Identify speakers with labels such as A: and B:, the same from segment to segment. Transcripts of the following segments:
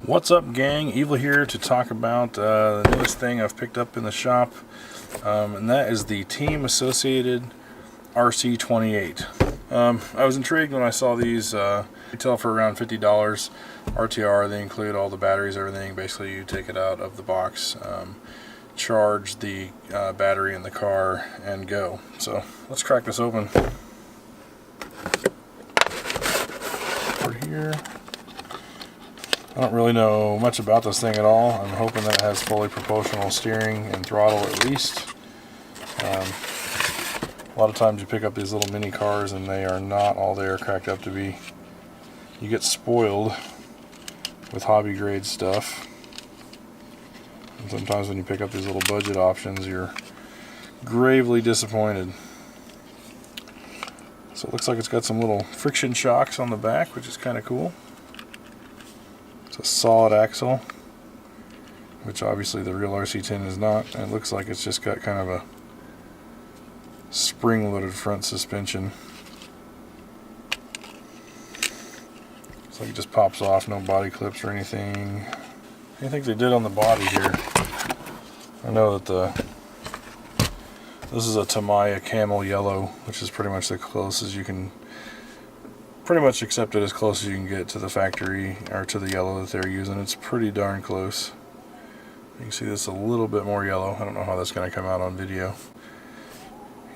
A: What's up, gang? Evil here to talk about the newest thing I've picked up in the shop, and that is the Team Associated RC28. I was intrigued when I saw these retail for around $50. RTR, they include all the batteries, everything. Basically, you take it out of the box, charge the battery in the car, and go. So let's crack this open. Over here. I don't really know much about this thing at all. I'm hoping that it has fully proportional steering and throttle at least. A lot of times you pick up these little mini cars and they are not all they're cracked up to be. You get spoiled with hobby grade stuff. And sometimes when you pick up these little budget options, you're gravely disappointed. So it looks like it's got some little friction shocks on the back, which is kind of cool. A solid axle, which obviously the real RC10 is not, and it looks like it's just got kind of a spring-loaded front suspension. Looks like it just pops off, no body clips or anything. I think they did on the body here. I know that this is a Tamiya camel yellow, which is pretty much the closest you can. Pretty much accept it as close as you can get to the factory or to the yellow that they're using. It's pretty darn close. You can see this a little bit more yellow. I don't know how that's going to come out on video.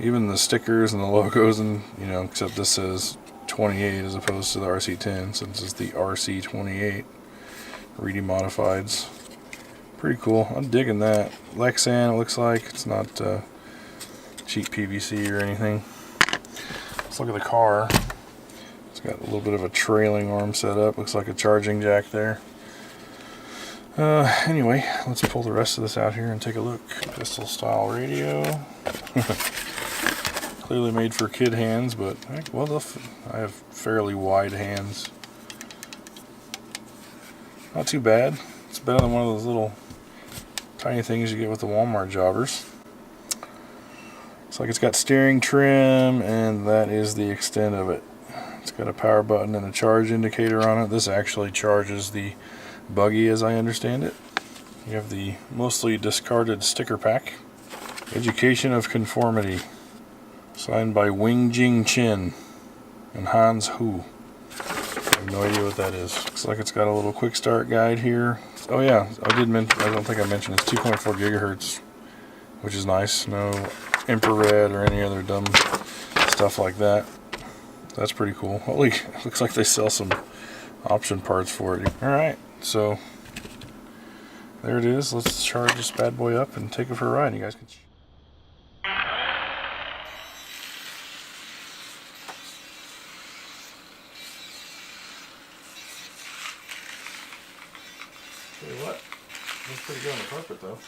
A: Even the stickers and the logos, and except this says 28 as opposed to the RC10, since it's the RC28 Reedy Modifieds. Pretty cool. I'm digging that. Lexan, it looks like. It's not cheap PVC or anything. Let's look at the car. Got a little bit of a trailing arm set up. Looks like a charging jack there. Anyway, let's pull the rest of this out here and take a look. Pistol style radio. Clearly made for kid hands, but well, I have fairly wide hands. Not too bad. It's better than one of those little tiny things you get with the Walmart jobbers. Looks like it's got steering trim, and that is the extent of it. It's got a power button and a charge indicator on it. This actually charges the buggy, as I understand it. You have the mostly discarded sticker pack. Education of Conformity. Signed by Wing Jing Chin and Hans Hu. I have no idea what that is. Looks like it's got a little quick start guide here. Oh yeah, I don't think I mentioned it's 2.4 gigahertz, which is nice. No infrared or any other dumb stuff like that. That's pretty cool. Holy, it looks like they sell some option parts for it. Alright, so there it is. Let's charge this bad boy up and take it for a ride. You guys can. Tell you what, looks pretty good on the carpet though.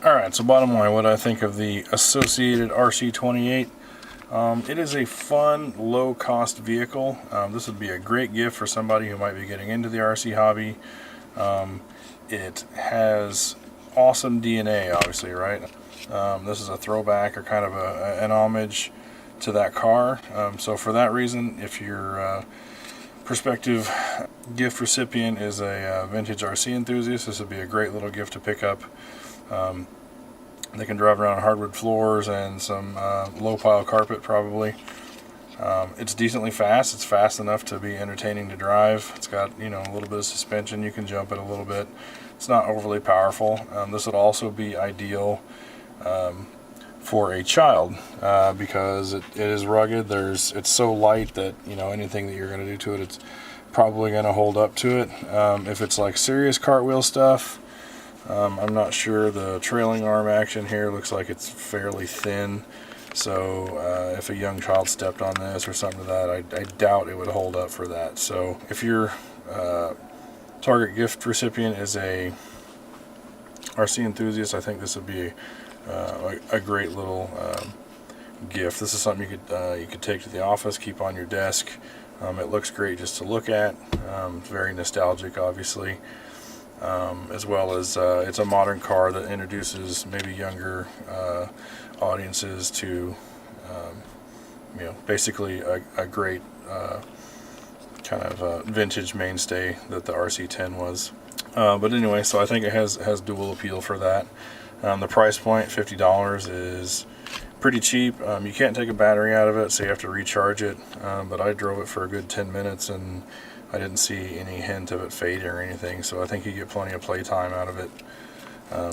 A: Alright, so bottom line, what I think of the Associated RC28. It is a fun, low-cost vehicle. This would be a great gift for somebody who might be getting into the RC hobby. It has awesome DNA, obviously, right? This is a throwback or kind of an homage to that car. So for that reason, if your prospective gift recipient is a vintage RC enthusiast, this would be a great little gift to pick up. They can drive around on hardwood floors and some low pile carpet probably. It's decently fast. It's fast enough to be entertaining to drive. It's got, you know, a little bit of suspension. You can jump it a little bit. It's not overly powerful. This would also be ideal for a child because it is rugged. It's so light that, you know, anything that you're going to do to it, it's probably going to hold up to it. If it's like serious cartwheel stuff, I'm not sure. The trailing arm action here looks like it's fairly thin. So if a young child stepped on this or something like that, I doubt it would hold up for that. So if your target gift recipient is a RC enthusiast, I think this would be a great little gift. This is something you could take to the office, keep on your desk. It looks great just to look at. Very nostalgic, obviously. As well as it's a modern car that introduces maybe younger audiences to you know, basically a great kind of vintage mainstay that the RC10 was. But anyway, so I think it has dual appeal for that. The price point, $50, is pretty cheap. You can't take a battery out of it, so you have to recharge it. But I drove it for a good 10 minutes and I didn't see any hint of it fading or anything, so I think you get plenty of playtime out of it,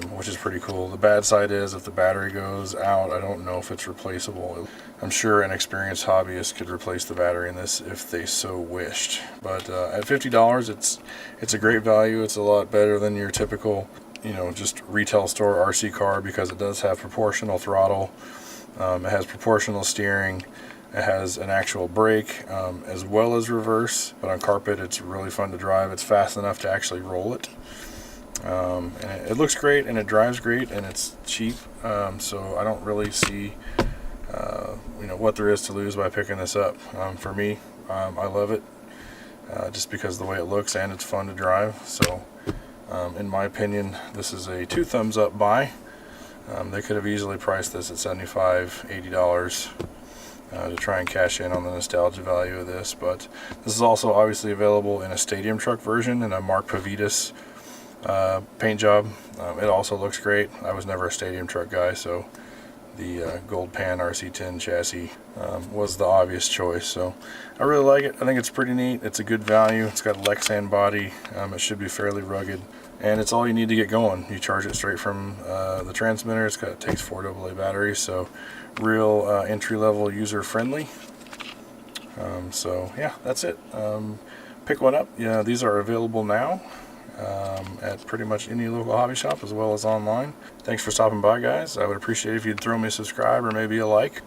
A: which is pretty cool. The bad side is if the battery goes out, I don't know if it's replaceable. I'm sure an experienced hobbyist could replace the battery in this if they so wished. But at $50, it's a great value. It's a lot better than your typical, you know, just retail store RC car because it does have proportional throttle. It has proportional steering. It has an actual brake as well as reverse, but on carpet it's really fun to drive. It's fast enough to actually roll it. And it looks great and it drives great and it's cheap. So I don't really see you know, what there is to lose by picking this up. For me, I love it just because of the way it looks and it's fun to drive. So in my opinion, this is a 2 thumbs up buy. They could have easily priced this at $75, $80. To try and cash in on the nostalgia value of this, but this is also obviously available in a stadium truck version in a Mark Pavidis paint job. It also looks great. I was never a stadium truck guy, so the gold pan RC10 chassis was the obvious choice. So I really like it. I think it's pretty neat. It's a good value. It's got a Lexan body. It should be fairly rugged, and it's all you need to get going. You charge it straight from the transmitter. It takes 4 AA batteries, so real entry-level, user-friendly. So yeah, that's it. Pick one up. Yeah, these are available now at pretty much any local hobby shop as well as online. Thanks for stopping by, guys. I would appreciate it if you'd throw me a subscribe or maybe a like.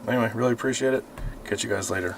A: Anyway, really appreciate it. Catch you guys later.